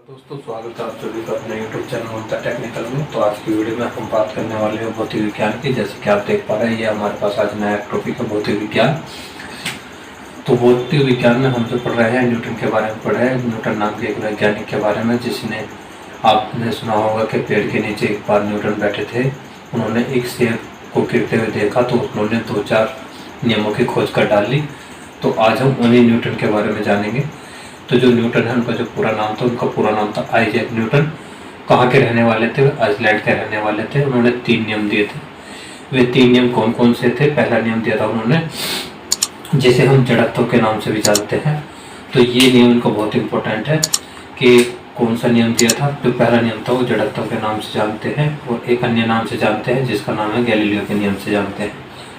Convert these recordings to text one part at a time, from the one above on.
दोस्तों, स्वागत है आप सभी का अपने यूट्यूब चैनल उत्तर टेक्निकल में। तो आज की वीडियो में हम बात करने वाले हैं भौतिक विज्ञान की। जैसे कि आप देख पा रहे हैं, ये हमारे पास आज नया टॉपिक है भौतिक विज्ञान। तो भौतिक विज्ञान में हम जो पढ़ रहे हैं, न्यूटन के बारे में पढ़ रहे हैं। न्यूटन नाम के एक वैज्ञानिक के बारे में, जिसने आपने सुना होगा कि पेड़ के नीचे एक बार न्यूटन बैठे थे। उन्होंने एक सेब को गिरते हुए देखा, तो उन्होंने 2-4 नियमों की खोज कर डाली। तो आज हम उन्हीं न्यूटन के बारे में जानेंगे। तो जो न्यूटन है, उनका जो पूरा नाम था, उनका पूरा नाम था आइजैक न्यूटन। कहाँ के रहने वाले थे? आइसलैंड के रहने वाले थे। उन्होंने 3 नियम दिए थे। वे 3 नियम कौन कौन से थे? पहला नियम दिया था उन्होंने, जिसे हम जड़त्व के नाम से भी जानते हैं। तो ये नियम इनको बहुत इंपॉर्टेंट है कि कौन सा नियम दिया था। जो पहला नियम था वो जड़त्व के नाम से जानते हैं, और एक अन्य नाम से जानते हैं जिसका नाम है गैलीलियो के नियम से जानते हैं।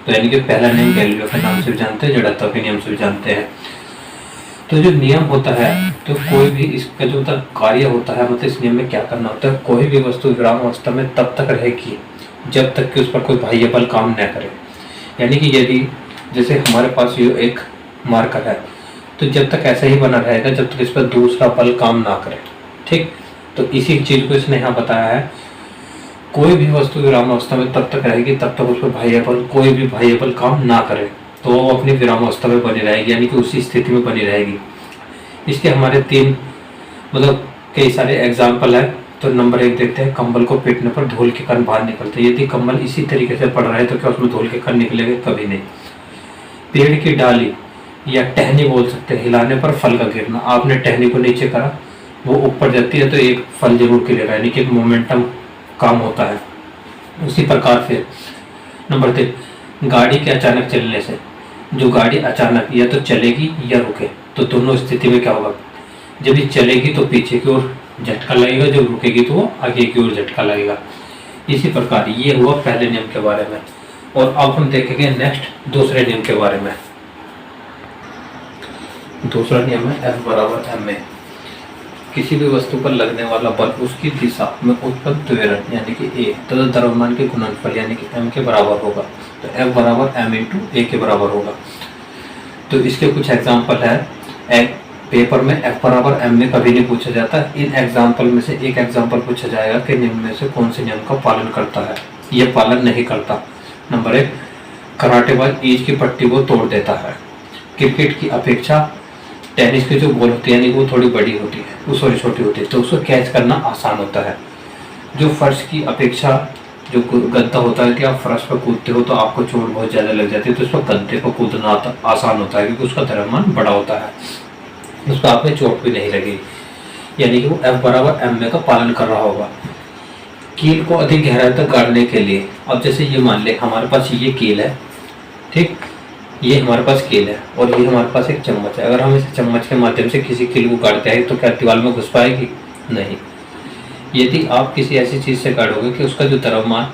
तो यानी कि पहला नियम गैलीलियो के नाम से भी जानते हैं, जड़त्व के नियम से भी जानते हैं। तो जो नियम होता है, तो कोई भी इसका जो कार्य होता है, मतलब इस नियम में क्या करना होता है, कोई भी वस्तु विराम अवस्था में तब तक रहेगी जब तक कि उस पर कोई बाह्य बल काम न करे। यानी कि यदि जैसे हमारे पास ये एक मार्कर है, तो जब तक ऐसा ही बना रहेगा जब तक इस पर दूसरा बल काम ना करे। ठीक, तो इसी चीज को इसने यहाँ बताया है। कोई भी वस्तु विराम अवस्था में तब तक रहेगी तब तक उस पर बाह्य बल, कोई भी बाह्य बल काम ना करे, तो वो अपनी विराम अवस्था में बनी रहेगी, यानी कि उसी स्थिति में बनी रहेगी। इसके हमारे 3 मतलब कई सारे एग्जाम्पल है। तो नंबर 1 देखते हैं, कंबल को पीटने पर धूल के कण बाहर निकलते हैं। यदि कंबल इसी तरीके से पड़ रहा है तो क्या उसमें धूल के कण निकलेंगे? कभी नहीं। पेड़ की डाली या टहनी बोल सकते हैं, हिलाने पर फल का गिरना। आपने टहनी को नीचे करा, वो ऊपर जाती है तो एक फल जरूर गिरेगा, यानी कि एक मोमेंटम काम होता है। उसी प्रकार फिर नंबर 3, गाड़ी के अचानक चलने से, जो गाड़ी अचानक या तो चलेगी या रुके, तो दोनों स्थिति में क्या होगा? जब ये चलेगी तो पीछे की ओर झटका लगेगा, जब रुकेगी तो वो आगे की ओर झटका लगेगा। इसी प्रकार ये हुआ पहले नियम के बारे में। और अब हम देखेंगे नेक्स्ट दूसरे नियम के बारे में। दूसरा नियम है F = ma। किसी भी वस्तु पर लगने वाला बल उसकी दिशा में उत्पन्न त्वरण यानी कि A तथा द्रव्यमान के गुणनफल यानी कि m के बराबर होगा। तो F = m × a के बराबर होगा। तो इसके कुछ एग्जाम्पल है। पेपर में F = m में कभी नहीं पूछा जाता। इन एग्जाम्पल में से एक एग्जाम्पल पूछा जाएगा कि निम्न में से कौन से नियम का पालन करता है। यह पालन नहीं करता। नंबर 1, कराटेबाज ईंट की पट्टी को तोड़ देता है। क्रिकेट की अपेक्षा टेनिस की जो बॉल होती है, यानी वो थोड़ी बड़ी होती है, वो थोड़ी छोटी होती है, तो उसको कैच करना आसान होता है। जो फर्श की अपेक्षा जो गद्दा होता है कि आप फर्श पर कूदते हो तो आपको चोट बहुत ज़्यादा लग जाती है, तो उस पर गद्दे पर कूदना आसान होता है क्योंकि उसका द्रव्यमान बड़ा होता है, उस पर आप में चोट भी नहीं लगेगी। यानी कि वो F = ma का पालन कर रहा होगा। कील को अधिक गहराई तक गाड़ने के लिए, अब जैसे ये मान ले हमारे पास ये कील है, ठीक, ये हमारे पास कील है और ये हमारे पास एक चम्मच है। अगर हम इस चम्मच के माध्यम से किसी कील को गाड़ते हैं तो क्या दीवार में घुस पाएगी? नहीं। यदि आप किसी ऐसी चीज़ से गाड़ोगे कि उसका जो द्रव्यमान,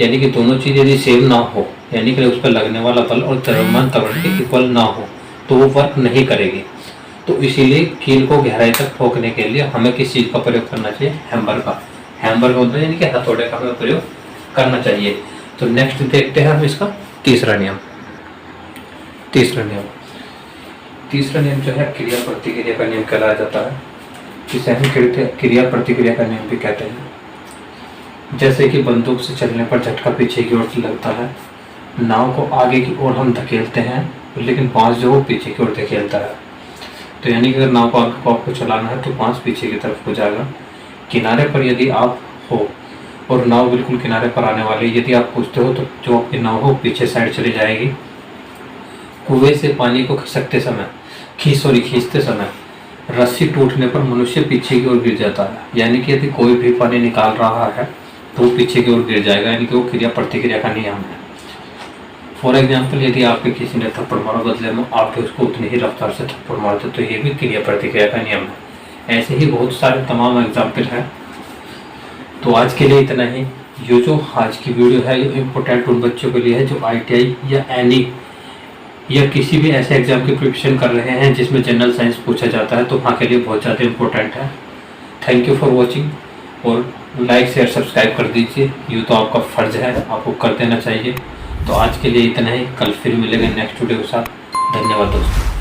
यानी कि दोनों चीज़ यदि सेम ना हो, यानी कि उस पर लगने वाला बल और द्रव्यमान त्वरण के इक्वल ना हो, तो वो वर्क नहीं करेगी। तो इसीलिए कील को गहराई तक ठोकने के लिए हमें किस चीज़ का प्रयोग करना चाहिए? हैमर का। हैमर का मतलब यानी कि हथौड़े का हमें प्रयोग करना चाहिए। तो नेक्स्ट देखते हैं हम इसका तीसरा नियम। तीसरा नियम जो है क्रिया प्रतिक्रिया का नियम कहलाया जाता है। जिसे हम क्रिया प्रतिक्रिया का नियम भी कहते हैं। जैसे कि बंदूक से चलने पर झटका पीछे की ओर लगता है, नाव को आगे की ओर हम धकेलते हैं लेकिन बांस जो वो पीछे की ओर धकेलता है। तो यानी कि अगर नाव को आगे को आपको चलाना है तो बांस पीछे की तरफ हो जाएगा। किनारे पर यदि आप हो और नाव बिल्कुल किनारे पर आने वाली, यदि आप पूछते हो तो जो आपकी नाव हो पीछे साइड चली जाएगी। कुएं से पानी को खींचते समय रस्सी टूटने पर मनुष्य पीछे की ओर गिर जाता है। यानी कि यदि कोई भी पानी निकाल रहा है तो वो पीछे की ओर गिर जाएगा, यानी कि वो क्रिया प्रतिक्रिया का नियम है। फॉर एग्जाम्पल, यदि आपके किसी ने थप्पड़ मारा, बदले में आप उसको उतनी ही रफ्तार से थप्पड़ मारते, तो ये भी क्रिया प्रतिक्रिया का नियम है। ऐसे ही बहुत सारे तमाम एग्जाम्पल हैं। तो आज के लिए इतना ही। ये जो आज की वीडियो है ये इम्पोर्टेंट उन बच्चों के लिए है जो ITI या एनी या किसी भी ऐसे एग्जाम की प्रिपरेशन कर रहे हैं जिसमें जनरल साइंस पूछा जाता है, तो वहाँ के लिए बहुत ज़्यादा इम्पोर्टेंट है। थैंक यू फॉर वॉचिंग, और लाइक शेयर सब्सक्राइब कर दीजिए, ये तो आपका फ़र्ज़ है, आपको कर देना चाहिए। तो आज के लिए इतना ही। कल फिर मिलेंगे नेक्स्ट वीडियो के साथ। धन्यवाद दोस्तों।